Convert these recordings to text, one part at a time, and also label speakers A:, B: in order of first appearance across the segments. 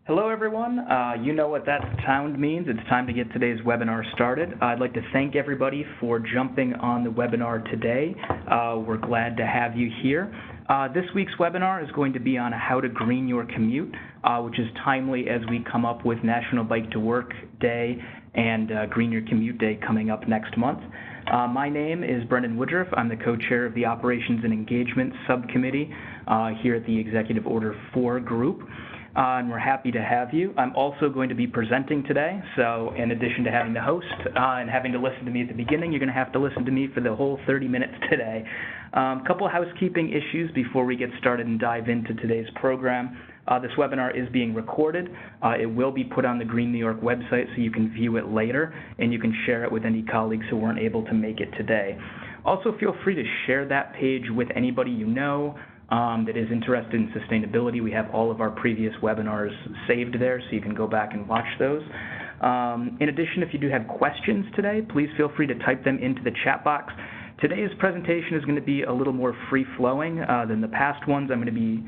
A: Hello, everyone. You know what that sound means. It's time to get today's webinar started. I'd like to thank everybody for jumping on the webinar today. We're glad to have you here. This week's webinar is going to be on how to green your commute, which is timely as we come up with National Bike to Work Day and Green Your Commute Day coming up next month. My name is Brendan Woodruff. I'm the co-chair of the Operations and Engagement Subcommittee here at the Executive Order 4 group. And we're happy to have you. I'm also going to be presenting today, so in addition to having the host and having to listen to me at the beginning, you're going to have to listen to me for the whole 30 minutes today. A couple of housekeeping issues before we get started and dive into today's program. This webinar is being recorded. It will be put on the GreenNY website so you can view it later, and you can share it with any colleagues who weren't able to make it today. Also, feel free to share that page with anybody you know that is interested in sustainability. We have all of our previous webinars saved there, so you can go back and watch those. In addition, if you do have questions today, please feel free to type them into the chat box. Today's presentation is going to be a little more free-flowing than the past ones. I'm going to be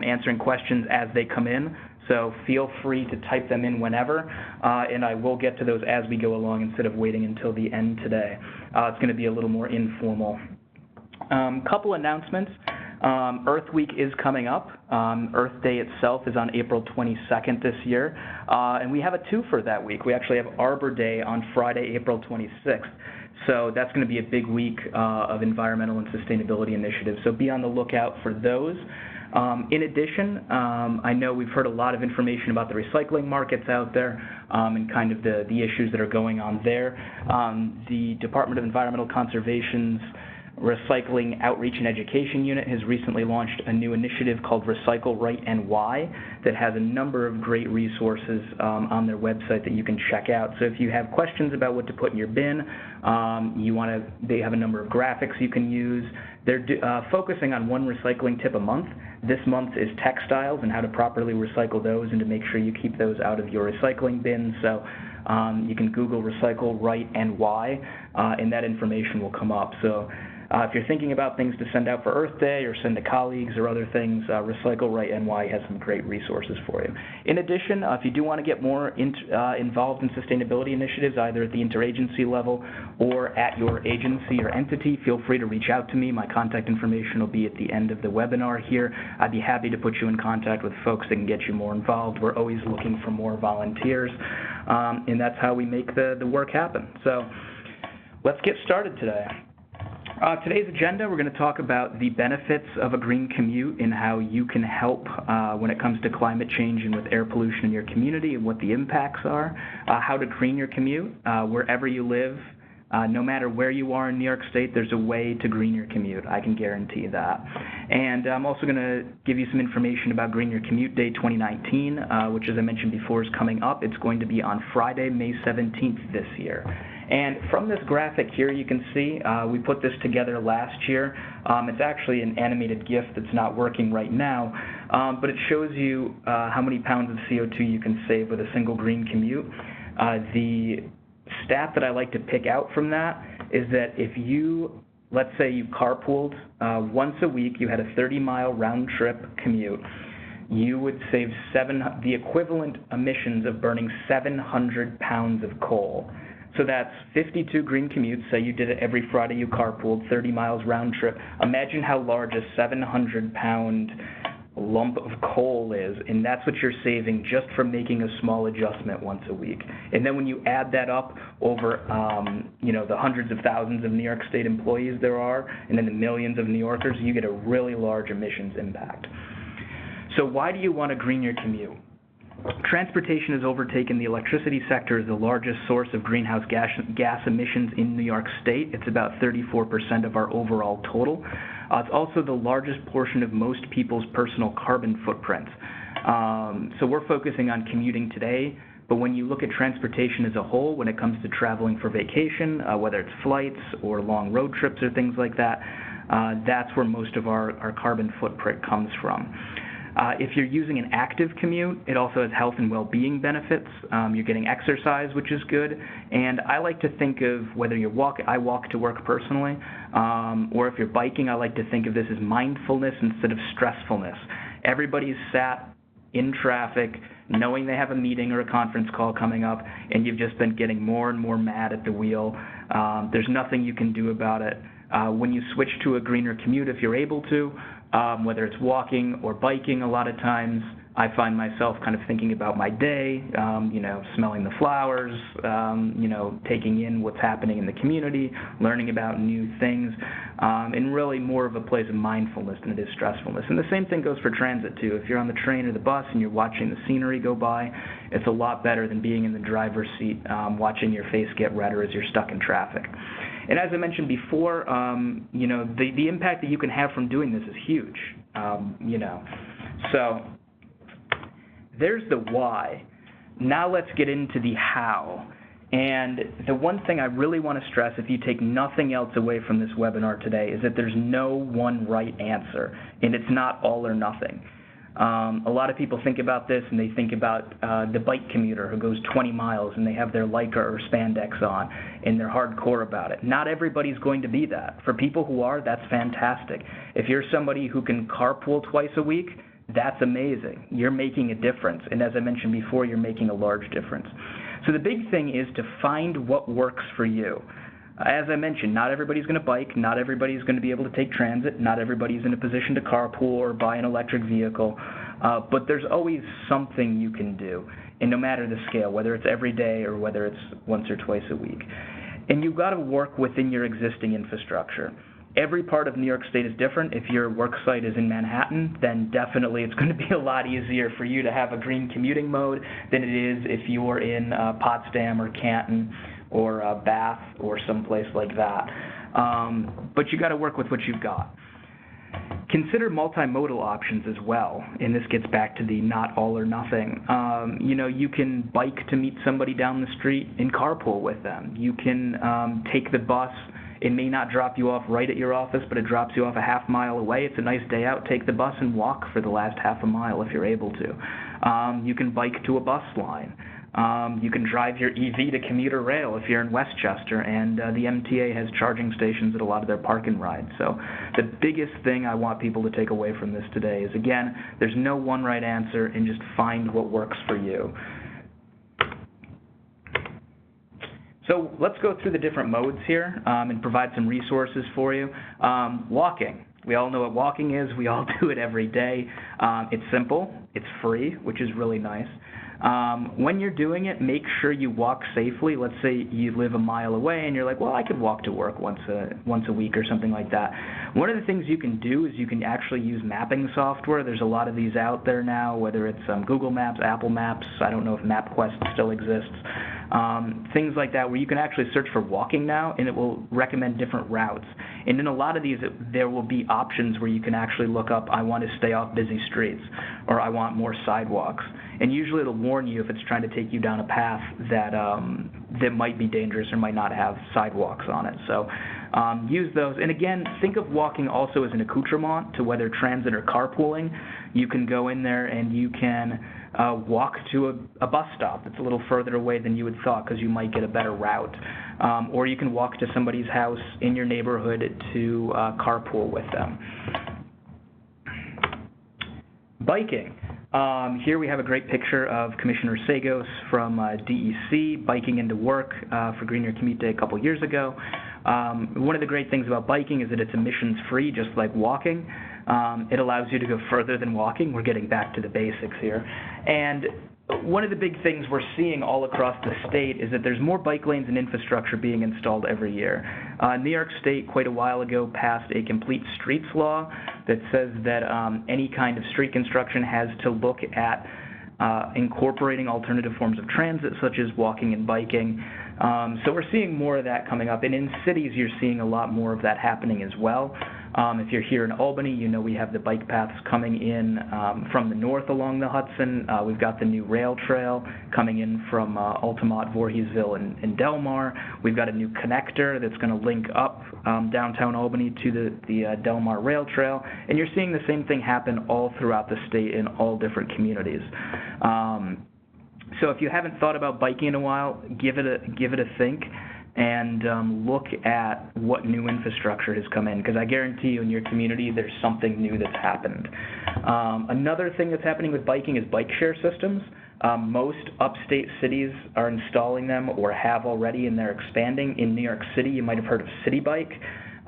A: answering questions as they come in, so feel free to type them in whenever, and I will get to those as we go along instead of waiting until the end today. It's going to be a little more informal. Couple announcements. Earth Week is coming up. Earth Day itself is on April 22nd this year, and we have a twofer that week. We actually have Arbor Day on Friday, April 26th. So that's going to be a big week of environmental and sustainability initiatives. So be on the lookout for those. In addition, I know we've heard a lot of information about the recycling markets out there and kind of the issues that are going on there. The Department of Environmental Conservation's Recycling Outreach and Education Unit has recently launched a new initiative called Recycle Right NY that has a number of great resources on their website that you can check out. So if you have questions about what to put in your bin, they have a number of graphics you can use. They're focusing on one recycling tip a month. This month is textiles and how to properly recycle those and to make sure you keep those out of your recycling bin. So you can Google Recycle Right NY and that information will come up. So if you're thinking about things to send out for Earth Day or send to colleagues or other things, Recycle Right NY has some great resources for you. In addition, if you do want to get more involved in sustainability initiatives, either at the interagency level or at your agency or entity, feel free to reach out to me. My contact information will be at the end of the webinar here. I'd be happy to put you in contact with folks that can get you more involved. We're always looking for more volunteers, and that's how we make the work happen. So let's get started today. Today's agenda, we're going to talk about the benefits of a green commute and how you can help when it comes to climate change and with air pollution in your community and what the impacts are, how to green your commute wherever you live. No matter where you are in New York State, there's a way to green your commute. I can guarantee that. And I'm also going to give you some information about Green Your Commute Day 2019, which, as I mentioned before, is coming up. It's going to be on Friday, May 17th this year. And from this graphic here, you can see we put this together last year. It's actually an animated GIF that's not working right now, but it shows you how many pounds of CO2 you can save with a single green commute. The stat that I like to pick out from that is that if you, let's say you carpooled once a week, you had a 30-mile round-trip commute, you would save the equivalent emissions of burning 700 pounds of coal. So that's 52 green commutes. Say you did it every Friday, you carpooled 30 miles round trip. Imagine how large a 700-pound lump of coal is, and that's what you're saving just from making a small adjustment once a week. And then when you add that up over, the hundreds of thousands of New York State employees there are, and then the millions of New Yorkers, you get a really large emissions impact. So why do you want to green your commute? Transportation has overtaken the electricity sector as the largest source of greenhouse gas emissions in New York State. It's about 34% of our overall total. It's also the largest portion of most people's personal carbon footprints. So we're focusing on commuting today, but when you look at transportation as a whole, when it comes to traveling for vacation, whether it's flights or long road trips or things like that, that's where most of our carbon footprint comes from. If you're using an active commute, it also has health and well-being benefits. You're getting exercise, which is good. And I like to think of whether I walk to work personally, or if you're biking, I like to think of this as mindfulness instead of stressfulness. Everybody's sat in traffic, knowing they have a meeting or a conference call coming up, and you've just been getting more and more mad at the wheel. There's nothing you can do about it. When you switch to a greener commute, if you're able to, whether it's walking or biking, a lot of times I find myself kind of thinking about my day, smelling the flowers, taking in what's happening in the community, learning about new things, and really more of a place of mindfulness than it is stressfulness. And the same thing goes for transit, too. If you're on the train or the bus and you're watching the scenery go by, it's a lot better than being in the driver's seat watching your face get redder as you're stuck in traffic. And as I mentioned before, the impact that you can have from doing this is huge, So there's the why. Now let's get into the how. And the one thing I really want to stress, if you take nothing else away from this webinar today, is that there's no one right answer, and it's not all or nothing. A lot of people think about this, and they think about the bike commuter who goes 20 miles and they have their Lycra or spandex on, and they're hardcore about it. Not everybody's going to be that. For people who are, that's fantastic. If you're somebody who can carpool twice a week, that's amazing. You're making a difference, and as I mentioned before, you're making a large difference. So the big thing is to find what works for you. As I mentioned, not everybody's going to bike, not everybody's going to be able to take transit, not everybody's in a position to carpool or buy an electric vehicle, but there's always something you can do, and no matter the scale, whether it's every day or whether it's once or twice a week. And you've got to work within your existing infrastructure. Every part of New York State is different. If your work site is in Manhattan, then definitely it's going to be a lot easier for you to have a green commuting mode than it is if you're in Potsdam or Canton or Bath or someplace like that. But you got to work with what you've got. Consider multimodal options as well, and this gets back to the not all or nothing. You can bike to meet somebody down the street and carpool with them. You can take the bus. It may not drop you off right at your office, but it drops you off a half mile away. It's a nice day out. Take the bus and walk for the last half a mile if you're able to. You can bike to a bus line. You can drive your EV to commuter rail if you're in Westchester, and the MTA has charging stations at a lot of their park and ride. So the biggest thing I want people to take away from this today is, again, there's no one right answer, and just find what works for you. So let's go through the different modes here and provide some resources for you. Walking. We all know what walking is. We all do it every day. It's simple. It's free, which is really nice. When you're doing it, make sure you walk safely. Let's say you live a mile away and you're like, well, I could walk to work once a week or something like that. One of the things you can do is you can actually use mapping software. There's a lot of these out there now, whether it's Google Maps, Apple Maps. I don't know if MapQuest still exists. Things like that, where you can actually search for walking now, and it will recommend different routes. And in a lot of these, there will be options where you can actually look up, I want to stay off busy streets, or I want more sidewalks. And usually it'll warn you if it's trying to take you down a path that might be dangerous or might not have sidewalks on it. So use those. And again, think of walking also as an accoutrement to whether transit or carpooling. You can go in there and you can walk to a bus stop that's a little further away than you would thought because you might get a better route. Or you can walk to somebody's house in your neighborhood to carpool with them. Biking. Here we have a great picture of Commissioner Sagos from DEC biking into work for GreenNY Commute Day a couple years ago. One of the great things about biking is that it's emissions-free, just like walking. It allows you to go further than walking. We're getting back to the basics here. And one of the big things we're seeing all across the state is that there's more bike lanes and infrastructure being installed every year. New York State, quite a while ago, passed a complete streets law that says that any kind of street construction has to look at incorporating alternative forms of transit, such as walking and biking. So we're seeing more of that coming up. And in cities, you're seeing a lot more of that happening as well. If you're here in Albany, you know we have the bike paths coming in from the north along the Hudson. We've got the new rail trail coming in from Altamont, Voorheesville, and Delmar. We've got a new connector that's going to link up downtown Albany to the Delmar rail trail. And you're seeing the same thing happen all throughout the state in all different communities. So if you haven't thought about biking in a while, give it a think. and look at what new infrastructure has come in, because I guarantee you in your community there's something new that's happened. Another thing that's happening with biking is bike share systems. Most upstate cities are installing them or have already, and they're expanding. In New York City, you might have heard of City Bike.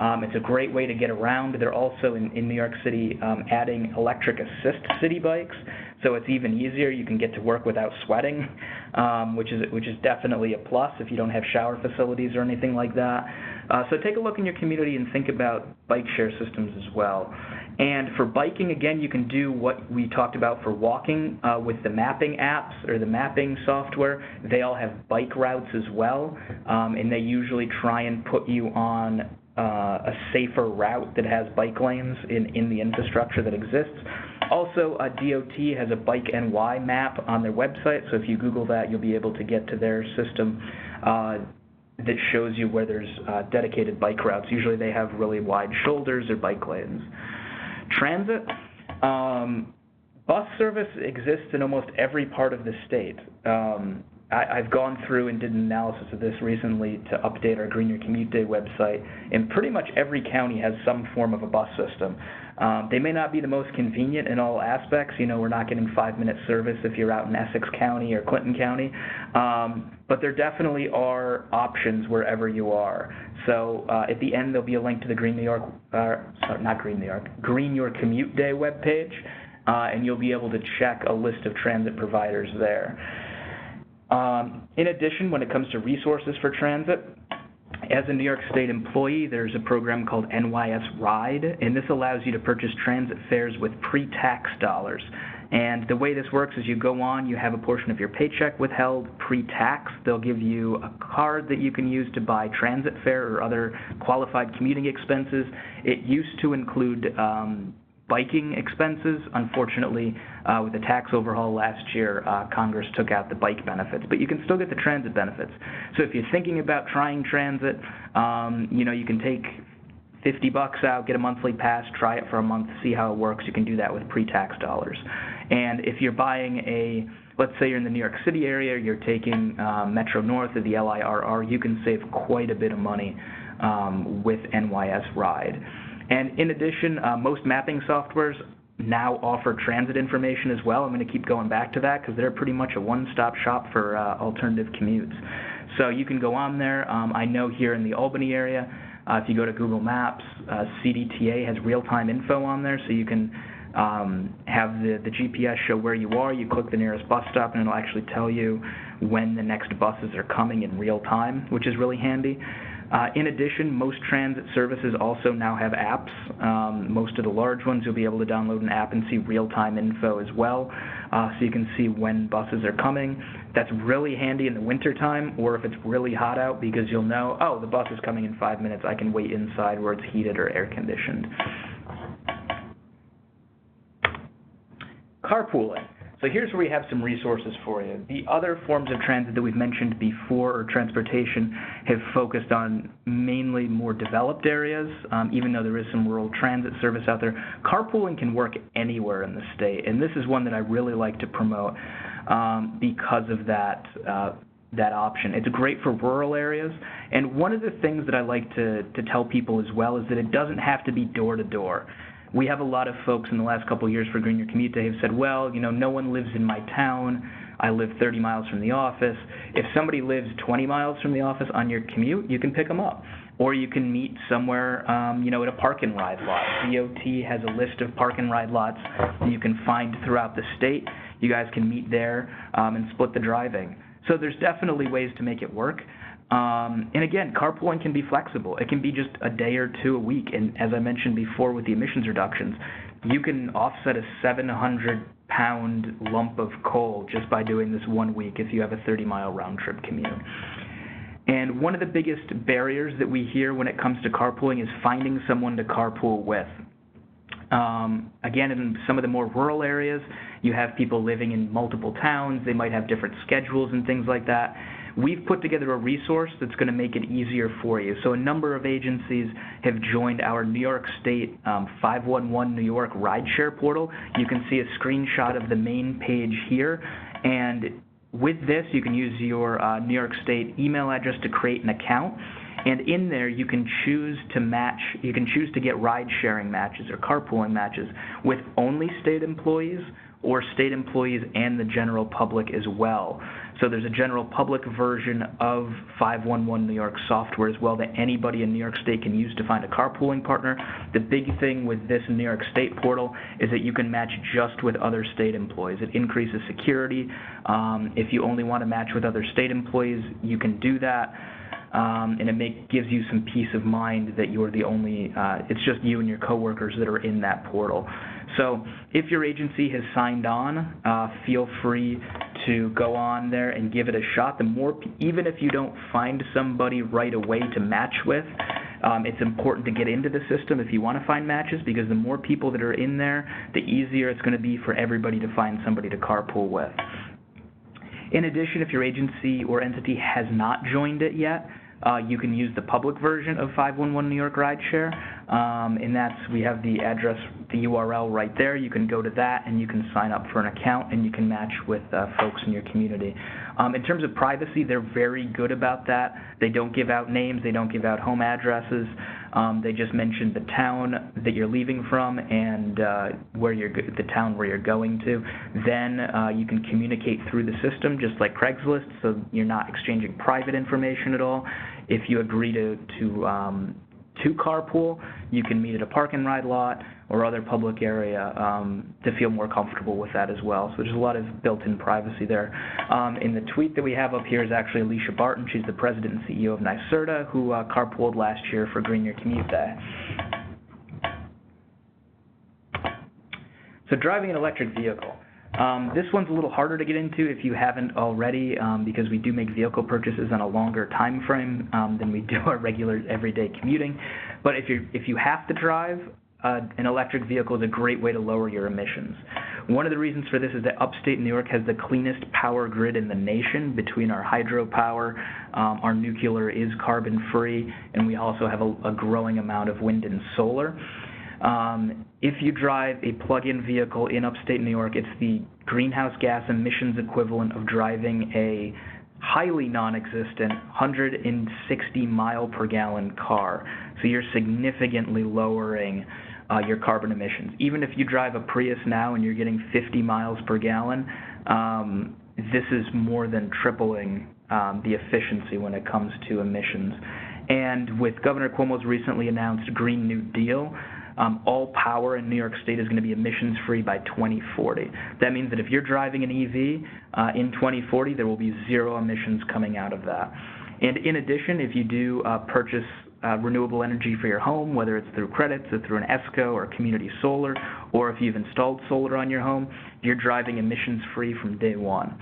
A: It's a great way to get around. They're also in New York City adding electric assist city bikes, so it's even easier. You can get to work without sweating, which is definitely a plus if you don't have shower facilities or anything like that. So take a look in your community and think about bike share systems as well. And for biking, again, you can do what we talked about for walking with the mapping apps or the mapping software. They all have bike routes as well, and they usually try and put you on a safer route that has bike lanes in the infrastructure that exists. Also, DOT has a Bike NY map on their website, so if you Google that, you'll be able to get to their system that shows you where there's dedicated bike routes. Usually they have really wide shoulders or bike lanes. Transit. Bus service exists in almost every part of the state. I've gone through and did an analysis of this recently to update our GreenNY Commute Day website, and pretty much every county has some form of a bus system. They may not be the most convenient in all aspects. You know, we're not getting 5-minute service if you're out in Essex County or Clinton County, but there definitely are options wherever you are. So at the end, there'll be a link to the GreenNY Commute Day webpage, and you'll be able to check a list of transit providers there. In addition, when it comes to resources for transit, as a New York State employee, there's a program called NYS Ride, and this allows you to purchase transit fares with pre-tax dollars. And the way this works is you go on, you have a portion of your paycheck withheld pre-tax. They'll give you a card that you can use to buy transit fare or other qualified commuting expenses. It used to include biking expenses. Unfortunately, with the tax overhaul last year, Congress took out the bike benefits, but you can still get the transit benefits. So if you're thinking about trying transit, you know, you can take $50 out, get a monthly pass, try it for a month, see how it works. You can do that with pre-tax dollars. And if you're buying let's say you're in the New York City area, you're taking Metro North or the LIRR, you can save quite a bit of money with NYS Ride. And in addition, most mapping softwares now offer transit information as well. I'm going to keep going back to that because they're pretty much a one-stop shop for alternative commutes. So you can go on there. I know here in the Albany area, if you go to Google Maps, CDTA has real-time info on there, so you can have the GPS show where you are. You click the nearest bus stop, and it'll actually tell you when the next buses are coming in real time, which is really handy. In addition, most transit services also now have apps. Most of the large ones, you'll be able to download an app and see real-time info as well, so you can see when buses are coming. That's really handy in the wintertime, or if it's really hot out, because you'll know, oh, the bus is coming in 5 minutes, I can wait inside where it's heated or air-conditioned. Carpooling. So here's where we have some resources for you. The other forms of transit that we've mentioned before, or transportation, have focused on mainly more developed areas, even though there is some rural transit service out there. Carpooling can work anywhere in the state, and this is one that I really like to promote because of that option. It's great for rural areas, and one of the things that I like to tell people as well is that it doesn't have to be door-to-door. We have a lot of folks in the last couple of years for GreenNY Commute Day have said, well, you know, no one lives in my town. I live 30 miles from the office. If somebody lives 20 miles from the office on your commute, you can pick them up. Or you can meet somewhere, you know, at a park and ride lot. DOT has a list of park and ride lots that you can find throughout the state. You guys can meet there and split the driving. So there's definitely ways to make it work. And again, carpooling can be flexible. It can be just a day or two a week. And as I mentioned before with the emissions reductions, you can offset a 700-pound lump of coal just by doing this 1 week if you have a 30-mile round-trip commute. And one of the biggest barriers that we hear when it comes to carpooling is finding someone to carpool with. Again, in some of the more rural areas, you have people living in multiple towns. They might have different schedules and things like that. We've put together a resource that's going to make it easier for you. So a number of agencies have joined our New York State 511 New York rideshare portal. You can see a screenshot of the main page here, and with this, you can use your New York State email address to create an account. And in there, you can choose to get ride-sharing matches or carpooling matches with only state employees or state employees and the general public as well. So there's a general public version of 511 New York software as well that anybody in New York State can use to find a carpooling partner. The big thing with this New York State portal is that you can match just with other state employees. It increases security. If you only want to match with other state employees, you can do that. And it gives you some peace of mind that you're the only, it's just you and your coworkers that are in that portal. So if your agency has signed on, feel free to go on there and give it a shot. Even if you don't find somebody right away to match with, it's important to get into the system if you want to find matches, because the more people that are in there, the easier it's going to be for everybody to find somebody to carpool with. In addition, if your agency or entity has not joined it yet, you can use the public version of 511 New York Rideshare, and we have the address, the URL right there. You can go to that and you can sign up for an account and you can match with folks in your community. In terms of privacy, they're very good about that. They don't give out names, they don't give out home addresses. They just mention the town that you're leaving from and the town where you're going to. Then you can communicate through the system just like Craigslist, so you're not exchanging private information at all. If you agree to carpool, you can meet at a park and ride lot or other public area to feel more comfortable with that as well. So there's a lot of built-in privacy there. In the tweet that we have up here is actually Alicia Barton. She's the president and CEO of NYSERDA, who carpooled last year for GreenNY Commute Day. So driving an electric vehicle. This one's a little harder to get into if you haven't already, because we do make vehicle purchases on a longer time frame than we do our regular everyday commuting. But if you have to drive, an electric vehicle is a great way to lower your emissions. One of the reasons for this is that upstate New York has the cleanest power grid in the nation. Between our hydropower, our nuclear is carbon-free, and we also have a growing amount of wind and solar. If you drive a plug-in vehicle in upstate New York, it's the greenhouse gas emissions equivalent of driving a highly non-existent 160 mile per gallon car. So you're significantly lowering your carbon emissions. Even if you drive a Prius now and you're getting 50 miles per gallon, this is more than tripling the efficiency when it comes to emissions. And with Governor Cuomo's recently announced Green New Deal, all power in New York State is going to be emissions-free by 2040. That means that if you're driving an EV in 2040, there will be zero emissions coming out of that. And in addition, if you do purchase renewable energy for your home, whether it's through credits or through an ESCO or community solar, or if you've installed solar on your home, you're driving emissions-free from day one.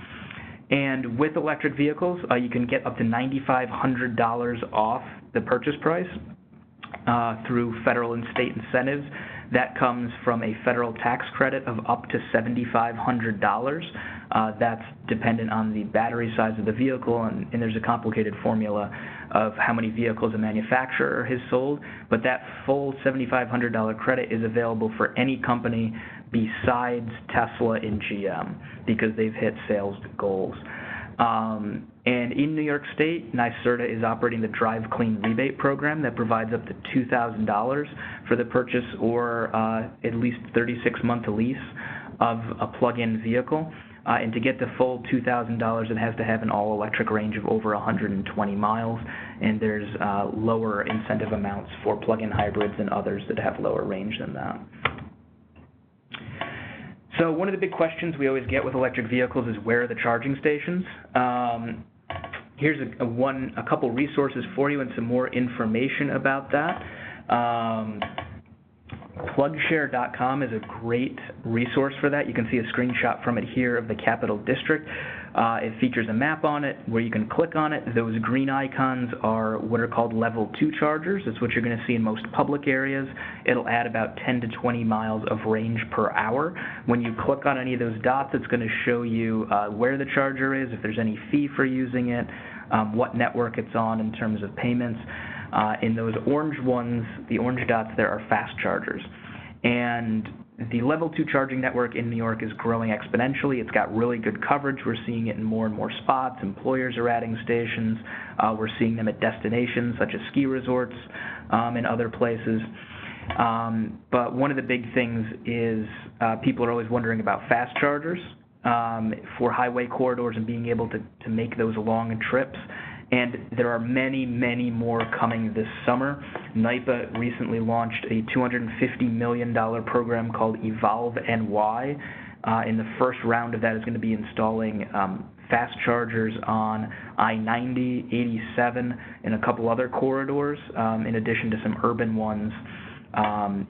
A: And with electric vehicles, you can get up to $9,500 off the purchase price through federal and state incentives. That comes from a federal tax credit of up to $7,500. That's dependent on the battery size of the vehicle, and there's a complicated formula of how many vehicles a manufacturer has sold, but that full $7,500 credit is available for any company besides Tesla and GM because they've hit sales goals. And in New York State, NYSERDA is operating the Drive Clean rebate program that provides up to $2,000 for the purchase or at least 36-month lease of a plug-in vehicle. And to get the full $2,000, it has to have an all-electric range of over 120 miles, and there's lower incentive amounts for plug-in hybrids and others that have lower range than that. So one of the big questions we always get with electric vehicles is where are the charging stations? Here's a couple resources for you and some more information about that. Plugshare.com is a great resource for that. You can see a screenshot from it here of the Capital District. It features a map on it where you can click on it. Those green icons are what are called level 2 chargers. That's what you're going to see in most public areas. It'll add about 10 to 20 miles of range per hour. When you click on any of those dots, it's going to show you where the charger is, if there's any fee for using it, what network it's on in terms of payments. In those orange ones, the orange dots there are fast chargers. And the level 2 charging network in New York is growing exponentially. It's got really good coverage. We're seeing it in more and more spots. Employers are adding stations. We're seeing them at destinations such as ski resorts and other places. But one of the big things is people are always wondering about fast chargers for highway corridors and being able to make those long trips. And there are many, many more coming this summer. NYPA recently launched a $250 million program called Evolve NY. And the first round of that is going to be installing fast chargers on I-90, 87, and a couple other corridors, in addition to some urban ones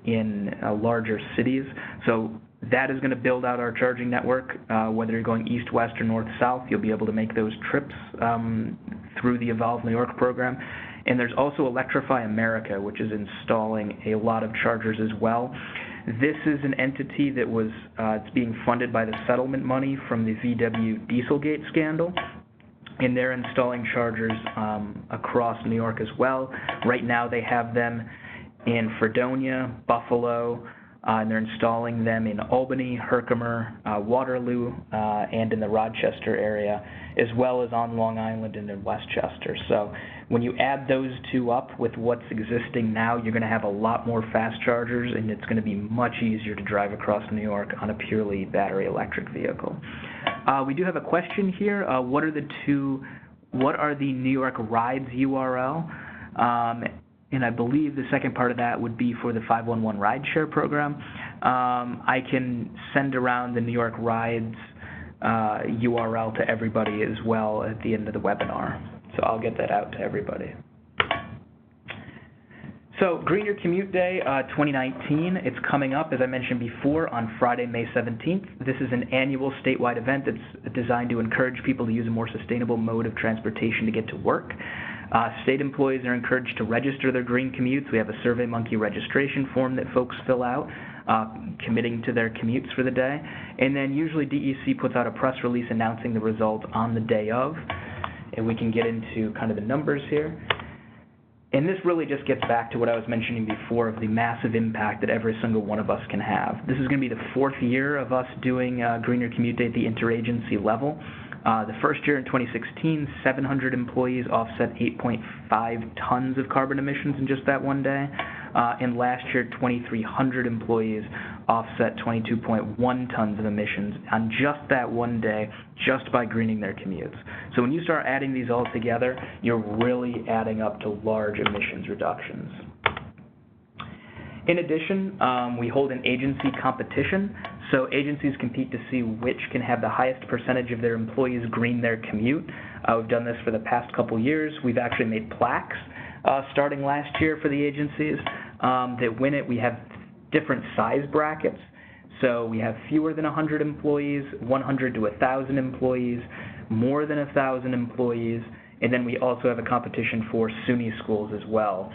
A: in larger cities. So that is going to build out our charging network. Whether you're going east, west, or north, south, you'll be able to make those trips through the Evolve New York program. And there's also Electrify America, which is installing a lot of chargers as well. This is an entity that was it's being funded by the settlement money from the VW Dieselgate scandal. And they're installing chargers across New York as well. Right now they have them in Fredonia, Buffalo, and they're installing them in Albany, Herkimer, Waterloo, and in the Rochester area, as well as on Long Island and in Westchester. So when you add those two up with what's existing now, you're going to have a lot more fast chargers, and it's going to be much easier to drive across New York on a purely battery electric vehicle. We do have a question here. What are the New York Rides URL? And I believe the second part of that would be for the 511 rideshare program. I can send around the New York Rides URL to everybody as well at the end of the webinar. So I'll get that out to everybody. So Green Your Commute Day 2019, it's coming up, as I mentioned before, on Friday, May 17th. This is an annual statewide event that's designed to encourage people to use a more sustainable mode of transportation to get to work. State employees are encouraged to register their green commutes. We have a SurveyMonkey registration form that folks fill out, committing to their commutes for the day. And then usually DEC puts out a press release announcing the results on the day of. And we can get into kind of the numbers here. And this really just gets back to what I was mentioning before of the massive impact that every single one of us can have. This is going to be the 4th year of us doing Green Your Commute Day at the interagency level. The first year in 2016, 700 employees offset 8.5 tons of carbon emissions in just that one day. And last year, 2,300 employees offset 22.1 tons of emissions on just that one day, just by greening their commutes. So when you start adding these all together, you're really adding up to large emissions reductions. In addition, we hold an agency competition. So agencies compete to see which can have the highest percentage of their employees green their commute. We've done this for the past couple years. We've actually made plaques starting last year for the agencies that win it. We have different size brackets. So we have fewer than 100 employees, 100 to 1,000 employees, more than 1,000 employees, and then we also have a competition for SUNY schools as well.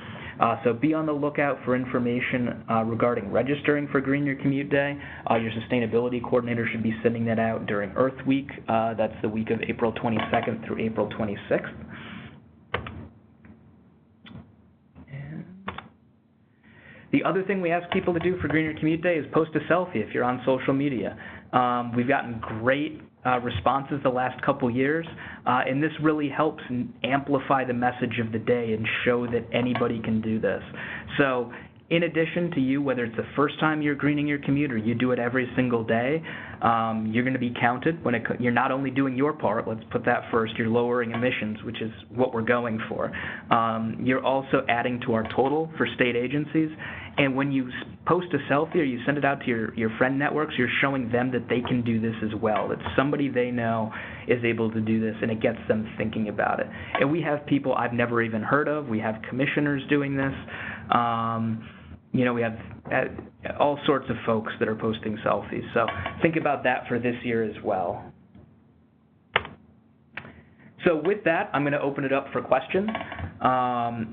A: So be on the lookout for information regarding registering for Green Your Commute Day. Your sustainability coordinator should be sending that out during Earth Week. That's the week of April 22nd through April 26th. And the other thing we ask people to do for Green Your Commute Day is post a selfie if you're on social media. We've gotten great responses the last couple years, and this really helps amplify the message of the day and show that anybody can do this. So in addition to you, whether it's the first time you're greening your commute or you do it every single day, you're going to be counted. You're not only doing your part, let's put that first, you're lowering emissions, which is what we're going for. You're also adding to our total for state agencies. And when you post a selfie or you send it out to your friend networks, you're showing them that they can do this as well, that somebody they know is able to do this, and it gets them thinking about it. And we have people I've never even heard of. We have commissioners doing this. We have all sorts of folks that are posting selfies. So think about that for this year as well. So with that, I'm going to open it up for questions.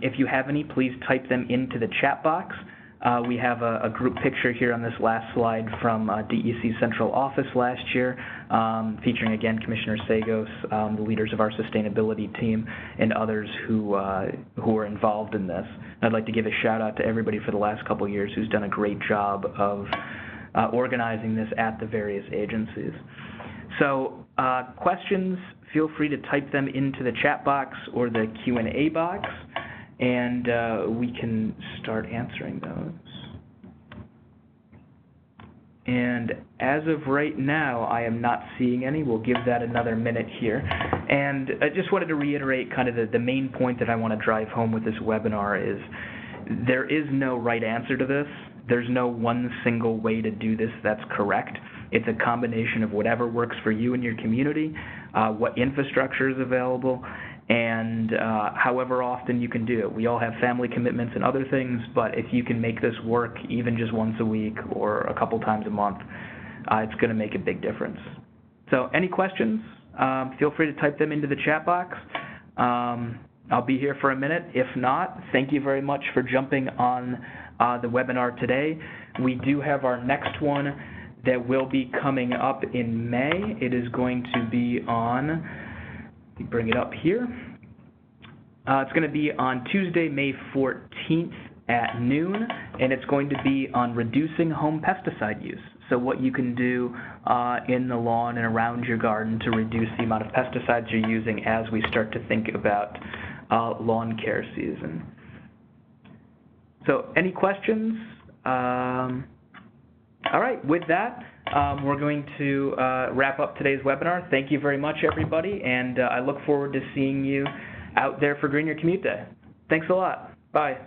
A: If you have any, please type them into the chat box. We have a group picture here on this last slide from DEC Central Office last year, featuring, again, Commissioner Sagos, the leaders of our sustainability team, and others who are involved in this. I'd like to give a shout-out to everybody for the last couple of years who's done a great job of organizing this at the various agencies. So questions, feel free to type them into the chat box or the Q&A box, and we can start answering those. And as of right now, I am not seeing any. We'll give that another minute here. And I just wanted to reiterate kind of the main point that I want to drive home with this webinar is there is no right answer to this. There's no one single way to do this that's correct. It's a combination of whatever works for you and your community, what infrastructure is available, and however often you can do it. We all have family commitments and other things, but if you can make this work even just once a week or a couple times a month, it's going to make a big difference. So any questions, feel free to type them into the chat box. I'll be here for a minute. If not, thank you very much for jumping on the webinar today. We do have our next one that will be coming up in May. It is going to be on, let me bring it up here. It's going to be on Tuesday, May 14th at noon, and it's going to be on reducing home pesticide use. So what you can do in the lawn and around your garden to reduce the amount of pesticides you're using as we start to think about lawn care season. So any questions? All right, with that, we're going to wrap up today's webinar. Thank you very much, everybody, and I look forward to seeing you out there for GreenNY Commute Day. Thanks a lot. Bye.